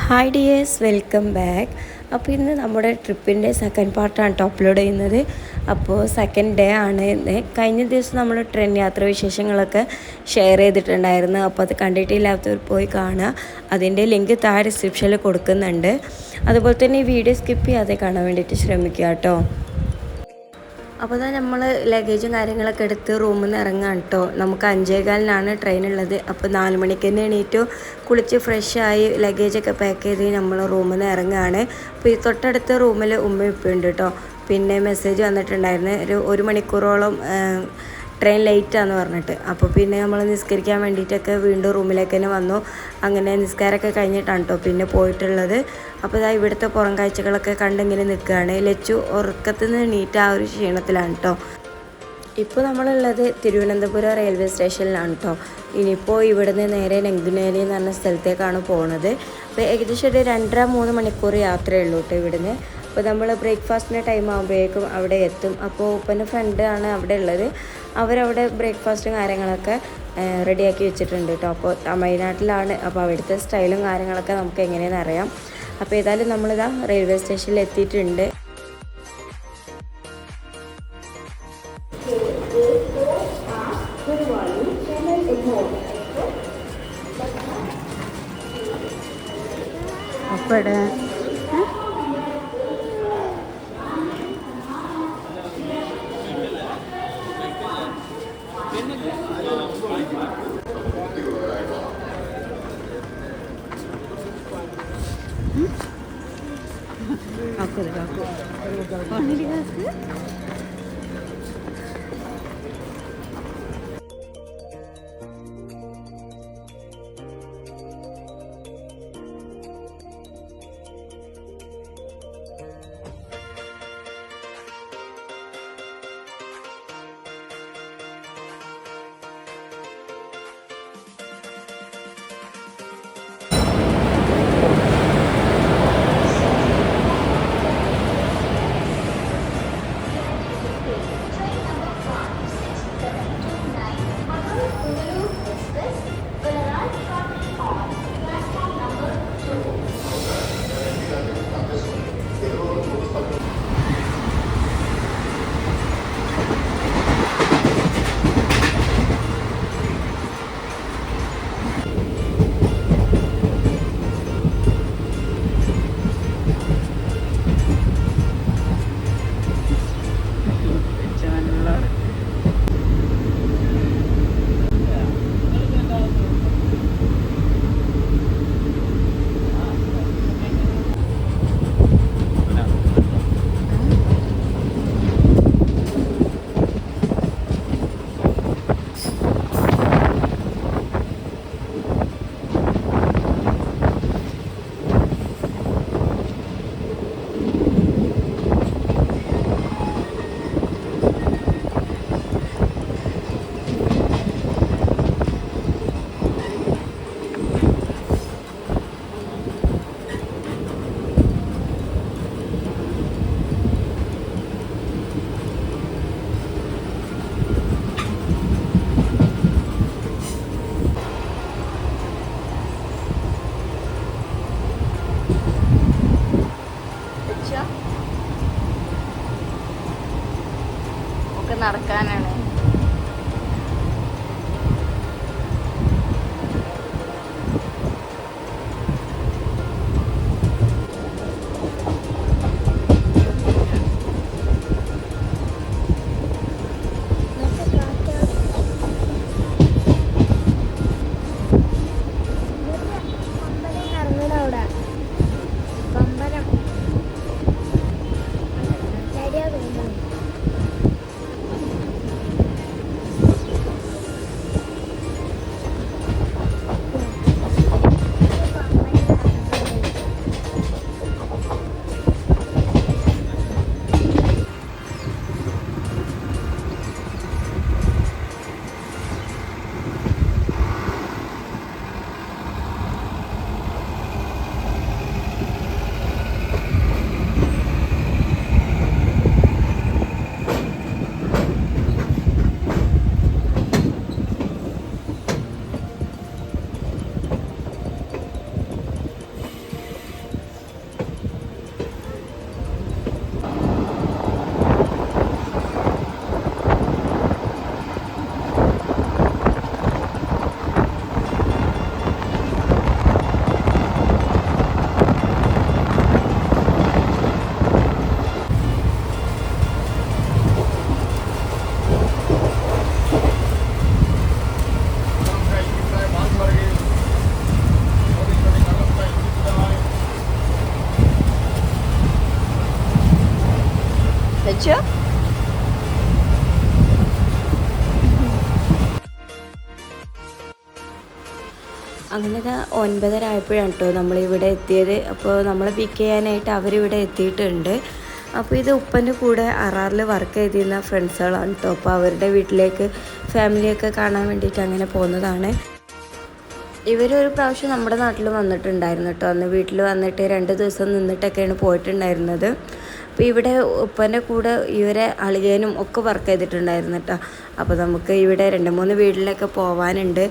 Hi dears, welcome back. അപ്പോൾ ഇന്ന് നമ്മുടെ ട്രിപ്പിൻ്റെ സെക്കൻഡ് പാർട്ടാണ് കേട്ടോ അപ്ലോഡ് ചെയ്യുന്നത്. അപ്പോൾ സെക്കൻഡ് ഡേ ആണ് ഇന്ന്. കഴിഞ്ഞ ദിവസം നമ്മൾ ട്രെയിൻ യാത്ര വിശേഷങ്ങളൊക്കെ ഷെയർ ചെയ്തിട്ടുണ്ടായിരുന്നു. അപ്പോൾ അത് കണ്ടിട്ടില്ലാത്തവർ പോയി കാണുക. അതിൻ്റെ ലിങ്ക് താഴെ ഡിസ്ക്രിപ്ഷനിൽ കൊടുക്കുന്നുണ്ട്. അതുപോലെ തന്നെ ഈ വീഡിയോ സ്കിപ്പ് ചെയ്യാതെ കാണാൻ വേണ്ടിയിട്ട് ശ്രമിക്കുക കേട്ടോ. അപ്പോൾ തന്നെ നമ്മൾ ലഗേജും കാര്യങ്ങളൊക്കെ എടുത്ത് റൂമിൽ നിന്ന് ഇറങ്ങാം കേട്ടോ. നമുക്ക് 5:15-നാണ് ട്രെയിൻ ഉള്ളത്. അപ്പോൾ 4 മണിക്ക് തന്നെ എണീറ്റു കുളിച്ച് ഫ്രഷായി ലഗേജൊക്കെ പാക്ക് ചെയ്ത് നമ്മൾ റൂമിൽ നിന്ന് ഇറങ്ങുകയാണ്. അപ്പോൾ ഈ തൊട്ടടുത്ത റൂമിൽ ഉമ്മ ഉണ്ട് കേട്ടോ. പിന്നെ മെസ്സേജ് വന്നിട്ടുണ്ടായിരുന്നു ഒരു മണിക്കൂറോളം ട്രെയിൻ ലേറ്റാന്ന് പറഞ്ഞിട്ട്. അപ്പോൾ പിന്നെ നമ്മൾ നിസ്കരിക്കാൻ വേണ്ടിയിട്ടൊക്കെ വീണ്ടും റൂമിലേക്ക് തന്നെ വന്നു. അങ്ങനെ നിസ്കാരമൊക്കെ കഴിഞ്ഞിട്ടാണ് കേട്ടോ പിന്നെ പോയിട്ടുള്ളത്. അപ്പോൾ ഇതാ ഇവിടുത്തെ പുറം കാഴ്ചകളൊക്കെ കണ്ടിങ്ങനെ നിൽക്കുകയാണ്. ലച്ചു ഉറക്കത്തിൽ നിന്ന് എണീറ്റ് ആ ഒരു ക്ഷീണത്തിലാണ് കേട്ടോ. ഇപ്പോൾ നമ്മളുള്ളത് തിരുവനന്തപുരം റെയിൽവേ സ്റ്റേഷനിലാണ് കേട്ടോ. ഇനിയിപ്പോൾ ഇവിടുന്ന് നേരെ നെങ്കുനേരി എന്ന് പറഞ്ഞ സ്ഥലത്തേക്കാണ് പോകുന്നത്. അപ്പോൾ ഏകദേശം ഒരു 2.5-3 മണിക്കൂർ യാത്രയേ ഉള്ളൂ കേട്ടോ ഇവിടുന്ന്. അപ്പോൾ നമ്മൾ ബ്രേക്ക്ഫാസ്റ്റിൻ്റെ ടൈം ആകുമ്പോഴേക്കും അവിടെ എത്തും. അപ്പോൾ ഉപ്പൻ്റെ ഫ്രണ്ടാണ് അവിടെ ഉള്ളത്. അവരവിടെ ബ്രേക്ക്ഫാസ്റ്റും കാര്യങ്ങളൊക്കെ റെഡിയാക്കി വെച്ചിട്ടുണ്ട് കേട്ടോ. അപ്പോൾ തമിഴ്നാട്ടിലാണ്. അപ്പോൾ അവിടുത്തെ സ്റ്റൈലും കാര്യങ്ങളൊക്കെ നമുക്ക് എങ്ങനെയെന്ന് അറിയാം. അപ്പോൾ ഏതായാലും നമ്മളിതാ റെയിൽവേ സ്റ്റേഷനിൽ എത്തിയിട്ടുണ്ട്. അപ്പോൾ നടക്കാനാണ്. അങ്ങനെ 9:30 ആയപ്പോഴാണ് കേട്ടോ നമ്മളിവിടെ എത്തിയത്. അപ്പോൾ നമ്മൾ പിക്ക് ചെയ്യാനായിട്ട് അവരിവിടെ എത്തിയിട്ടുണ്ട്. അപ്പോൾ ഇത് ഉപ്പൻ്റെ കൂടെ അറാറിൽ വർക്ക് ചെയ്തിരുന്ന ഫ്രണ്ട്സുകളാണ് കേട്ടോ. അപ്പോൾ അവരുടെ വീട്ടിലേക്ക് ഫാമിലിയൊക്കെ കാണാൻ വേണ്ടിയിട്ട് അങ്ങനെ പോകുന്നതാണ്. ഇവരൊരു പ്രാവശ്യം നമ്മുടെ നാട്ടിൽ വന്നിട്ടുണ്ടായിരുന്നു കേട്ടോ. അന്ന് വീട്ടിൽ വന്നിട്ട് 2 ദിവസം നിന്നിട്ടൊക്കെയാണ് പോയിട്ടുണ്ടായിരുന്നത്. അപ്പോൾ ഇവിടെ ഉപ്പൻ്റെ കൂടെ ഇവരെ അളിയനും ഒക്കെ വർക്ക് ചെയ്തിട്ടുണ്ടായിരുന്നു കേട്ടോ. അപ്പോൾ നമുക്ക് ഇവിടെ 2-3 വീട്ടിലൊക്കെ പോകാനുണ്ട്.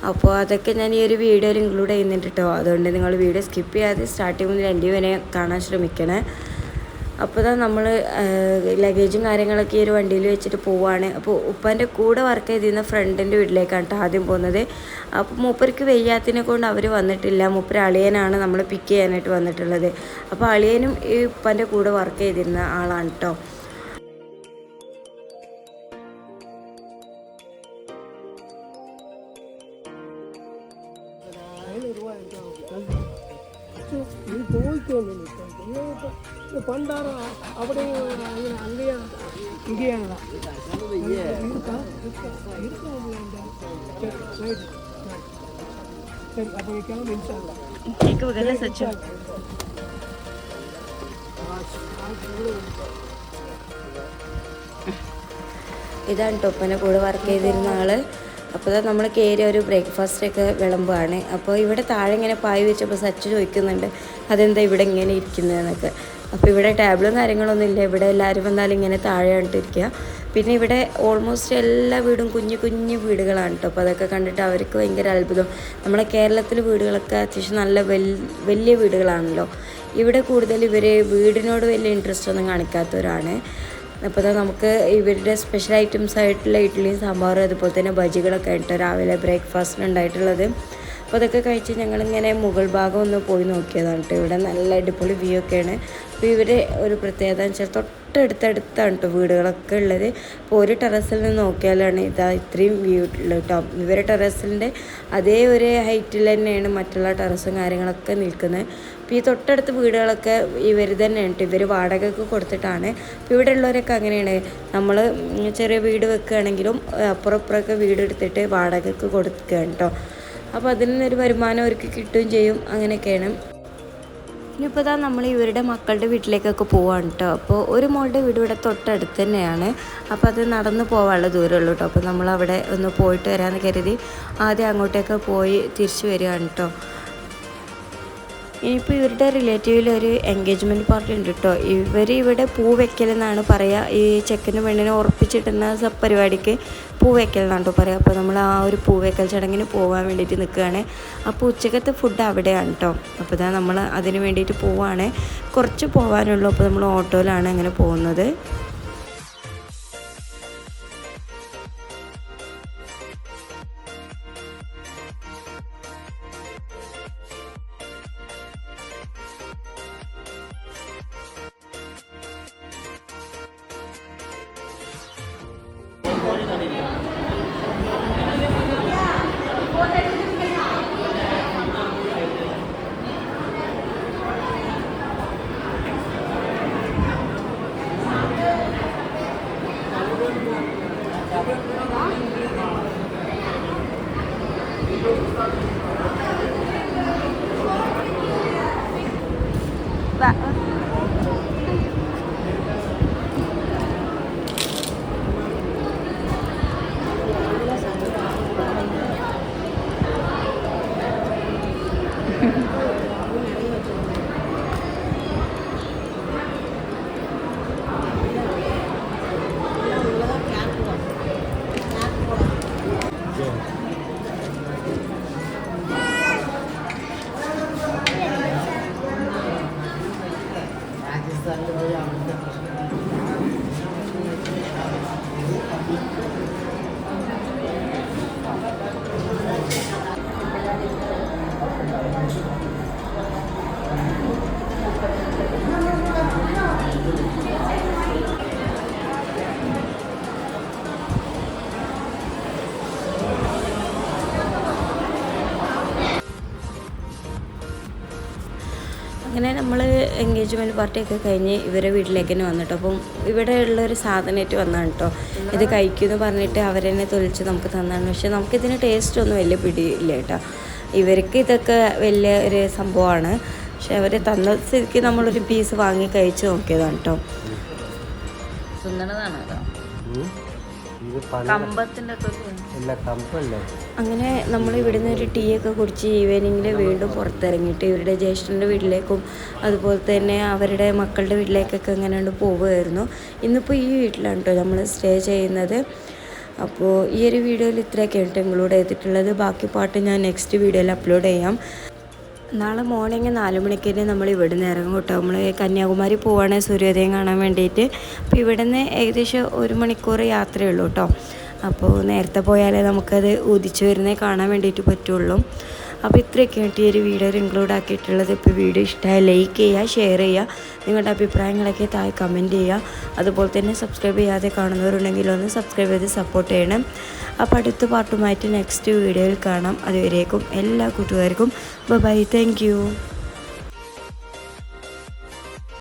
അപ്പോൾ അതൊക്കെ ഞാൻ ഈ ഒരു വീഡിയോയിൽ ഇൻക്ലൂഡ് ചെയ്യുന്നുണ്ട് കേട്ടോ. അതുകൊണ്ട് നിങ്ങൾ വീഡിയോ സ്കിപ്പ് ചെയ്യാതെ സ്റ്റാർട്ടിങ് മുതൽ എൻഡ് വരെ കാണാൻ ശ്രമിക്കണേ. അപ്പോൾ നമ്മൾ ലഗേജും കാര്യങ്ങളൊക്കെ ഈ ഒരു വണ്ടിയിൽ വെച്ചിട്ട് പോവുകയാണ്. അപ്പോൾ ഉപ്പാൻ്റെ കൂടെ വർക്ക് ചെയ്തിരുന്ന ഫ്രണ്ടിൻ്റെ വീട്ടിലേക്കാണ് കേട്ടോ ആദ്യം പോകുന്നത്. അപ്പോൾ മൂപ്പർക്ക് വെയ്യാത്തിനെ കൊണ്ട് അവർ വന്നിട്ടില്ല. മൂപ്പര് അളിയനാണ് നമ്മൾ പിക്ക് ചെയ്യാനായിട്ട് വന്നിട്ടുള്ളത്. അപ്പോൾ അളിയനും ഈ ഉപ്പാൻ്റെ കൂടെ വർക്ക് ചെയ്തിരുന്ന ആളാണ് കേട്ടോ. പണ്ടാറ് അവിടെ അങ്ങനെയാണ് ഇങ്ങനെയാണ് ശരി അപ്പോഴേക്കാണ് ഇതാണ് ടൊപ്പനെ കൂടെ വർക്ക് ചെയ്തിരുന്ന ആള്. അപ്പോൾ നമ്മൾ കയറിയ ഒരു ബ്രേക്ക്ഫാസ്റ്റൊക്കെ വിളമ്പാണ്. അപ്പോൾ ഇവിടെ താഴെ ഇങ്ങനെ പായ് വെച്ചപ്പോൾ സച്ച് ചോദിക്കുന്നുണ്ട് അതെന്താ ഇവിടെ ഇങ്ങനെ ഇരിക്കുന്നതെന്നൊക്കെ. അപ്പോൾ ഇവിടെ ടേബിളും കാര്യങ്ങളൊന്നും ഇല്ല. ഇവിടെ എല്ലാവരും വന്നാലും ഇങ്ങനെ താഴെ കണ്ടിരിക്കുക. പിന്നെ ഇവിടെ ഓൾമോസ്റ്റ് എല്ലാ വീടും കുഞ്ഞു കുഞ്ഞു വീടുകളാണ് കേട്ടോ. അപ്പോൾ അതൊക്കെ കണ്ടിട്ട് അവർക്ക് ഭയങ്കര അത്ഭുതം. നമ്മളെ കേരളത്തിലെ വീടുകളൊക്കെ അത്യാവശ്യം നല്ല വലിയ വീടുകളാണല്ലോ. ഇവിടെ കൂടുതൽ ഇവർ വീടിനോട് വലിയ ഇൻട്രസ്റ്റ് ഒന്നും കാണിക്കാത്തവരാണ്. അപ്പോൾ നമുക്ക് ഇവരുടെ സ്പെഷ്യൽ ഐറ്റംസ് ആയിട്ടുള്ള ഇഡ്ഡലിയും സാമ്പാറും അതുപോലെ തന്നെ ബജികളൊക്കെ ആയിട്ട് രാവിലെ ബ്രേക്ക്ഫാസ്റ്റിന് ഉണ്ടായിട്ടുള്ളത്. അപ്പോൾ അതൊക്കെ കഴിച്ച് ഞങ്ങളിങ്ങനെ മുകൾ ഭാഗം ഒന്ന് പോയി നോക്കിയതാണ് കേട്ടോ. ഇവിടെ നല്ല അടിപൊളി വ്യൂ ഒക്കെയാണ്. അപ്പോൾ ഇവർ ഒരു പ്രത്യേകത എന്ന് വെച്ചാൽ തൊട്ടടുത്തടുത്താണ് കേട്ടോ വീടുകളൊക്കെ ഉള്ളത്. അപ്പോൾ ഒരു ടെറസിൽ നിന്ന് നോക്കിയാലാണ് ഇതാ ഇത്രയും വ്യൂ ഉള്ളത് കേട്ടോ. ഇവരുടെ ടെറസിൻ്റെ അതേ ഒരു ഹൈറ്റിൽ തന്നെയാണ് മറ്റുള്ള ടെറസും കാര്യങ്ങളൊക്കെ നിൽക്കുന്നത്. അപ്പോൾ ഈ തൊട്ടടുത്ത് വീടുകളൊക്കെ ഇവർ തന്നെയാണ് കേട്ടോ. ഇവർ വാടകയ്ക്ക് കൊടുത്തിട്ടാണ്. അപ്പോൾ ഇവിടെ ഉള്ളവരൊക്കെ അങ്ങനെയാണ്. നമ്മൾ ചെറിയ വീട് വെക്കുകയാണെങ്കിലും അപ്പുറമൊക്കെ വീട് എടുത്തിട്ട് വാടകയ്ക്ക് കൊടുക്കുകയാണ് കേട്ടോ. അപ്പോൾ അതിൽ നിന്നൊരു വരുമാനം അവർക്ക് കിട്ടുകയും ചെയ്യും. അങ്ങനെയൊക്കെയാണ്. ഇനിയിപ്പോൾ നമ്മൾ ഇവരുടെ മക്കളുടെ വീട്ടിലേക്കൊക്കെ പോവാണ് കേട്ടോ. അപ്പോൾ ഒരു മോളുടെ വീട് ഇവിടെ തൊട്ടടുത്ത് തന്നെയാണ്. അപ്പോൾ അത് നടന്ന് പോകാനുള്ള ദൂരമുള്ളൂ കേട്ടോ. അപ്പോൾ നമ്മളവിടെ ഒന്ന് പോയിട്ട് വരാമെന്ന് കരുതി ആദ്യം അങ്ങോട്ടേക്ക് പോയി തിരിച്ചു വരികയാണ് കേട്ടോ. ഇനിയിപ്പോൾ ഇവരുടെ റിലേറ്റീവിൽ ഒരു എൻഗേജ്മെൻറ്റ് പാർട്ടി ഉണ്ട് കേട്ടോ. ഇവിടെ പൂ വെക്കലെന്നാണ് പറയുക. ഈ ചെക്കനും പെണ്ണിനെ ഉറപ്പിച്ചിട്ടുന്ന പരിപാടിക്ക് പൂ വെക്കലെന്നാണ് കേട്ടോ പറയുക. അപ്പോൾ നമ്മൾ ആ ഒരു പൂ വെക്കൽ ചടങ്ങിന് പോകാൻ വേണ്ടിയിട്ട് നിൽക്കുകയാണ്. അപ്പോൾ ഉച്ചക്കത്തെ ഫുഡ് അവിടെയാണ് കേട്ടോ. അപ്പോൾ നമ്മൾ അതിന് വേണ്ടിയിട്ട് പോവുകയാണ്. കുറച്ച് പോകാനുള്ളൂ. അപ്പോൾ നമ്മൾ ഓട്ടോയിലാണ് അങ്ങനെ പോകുന്നത്. അങ്ങനെ നമ്മൾ എൻഗേജ്മെൻറ്റ് പാർട്ടിയൊക്കെ കഴിഞ്ഞ് ഇവരെ വീട്ടിലേക്ക് തന്നെ വന്നിട്ടോ. അപ്പം ഇവിടെ ഉള്ളൊരു സാധനമായിട്ട് വന്നതാണ് കേട്ടോ. ഇത് കഴിക്കുമെന്ന് പറഞ്ഞിട്ട് അവരെന്നെ തൊലിച്ച് നമുക്ക് തന്നതാണ്. പക്ഷേ നമുക്കിതിന് ടേസ്റ്റ് ഒന്നും വലിയ പിടിയില്ല കേട്ടോ. ഇവർക്ക് ഇതൊക്കെ വലിയ ഒരു സംഭവമാണ്. പക്ഷെ അവർ തന്ന സ്ഥിതിക്ക് നമ്മളൊരു പീസ് വാങ്ങി കഴിച്ച് നോക്കിയതാണ് കേട്ടോ. സുന്ദരതാണ് കേട്ടോ. അങ്ങനെ നമ്മൾ ഇവിടുന്ന് ഒരു ടീ ഒക്കെ കുടിച്ച് ഈവനിങ്ങിൽ വീണ്ടും പുറത്തിറങ്ങിയിട്ട് ഇവരുടെ ജ്യേഷ്ഠൻ്റെ വീട്ടിലേക്കും അതുപോലെ തന്നെ അവരുടെ മക്കളുടെ വീട്ടിലേക്കൊക്കെ എങ്ങനെയുണ്ട് പോവുമായിരുന്നു. ഇന്നിപ്പോൾ ഈ വീട്ടിലാണ് കേട്ടോ നമ്മൾ സ്റ്റേ ചെയ്യുന്നത്. അപ്പോൾ ഈ ഒരു വീഡിയോയിൽ ഇത്രയൊക്കെയാണ് ഇൻക്ലൂഡ് ചെയ്തിട്ടുള്ളത്. ബാക്കി പാട്ട് ഞാൻ നെക്സ്റ്റ് വീഡിയോയിൽ അപ്ലോഡ് ചെയ്യാം. നാളെ മോർണിംഗ് 4 മണിക്ക് തന്നെ നമ്മൾ ഇവിടെ നിന്ന് ഇറങ്ങും കേട്ടോ. നമ്മൾ കന്യാകുമാരി പോവുകയാണ് സൂര്യോദയം കാണാൻ വേണ്ടിയിട്ട്. അപ്പോൾ ഇവിടെ നിന്ന് ഏകദേശം 1 മണിക്കൂർ യാത്രയുള്ളൂ കേട്ടോ. അപ്പോൾ നേരത്തെ പോയാലേ നമുക്കത് ഉദിച്ചു വരുന്നേ കാണാൻ വേണ്ടിയിട്ട് പറ്റുള്ളൂ. അപ്പോൾ ഇത്രയൊക്കെയാണ് ഈ ഒരു വീഡിയോയിൽ ഇൻക്ലൂഡ് ആക്കിയിട്ടുള്ളത്. ഇപ്പോൾ വീഡിയോ ഇഷ്ടമായി ലൈക്ക് ചെയ്യുക, ഷെയർ ചെയ്യുക, നിങ്ങളുടെ അഭിപ്രായങ്ങളൊക്കെ താഴെ കമൻറ്റ് ചെയ്യുക. അതുപോലെ തന്നെ സബ്സ്ക്രൈബ് ചെയ്യാതെ കാണുന്നവരുണ്ടെങ്കിൽ ഒന്ന് സബ്സ്ക്രൈബ് ചെയ്ത് സപ്പോർട്ട് ചെയ്യണം. അപ്പോൾ അടുത്ത പാർട്ടുമായിട്ട് നെക്സ്റ്റ് വീഡിയോയിൽ കാണാം. അതുവരേക്കും എല്ലാ കൂട്ടുകാർക്കും ബൈ. Thank you.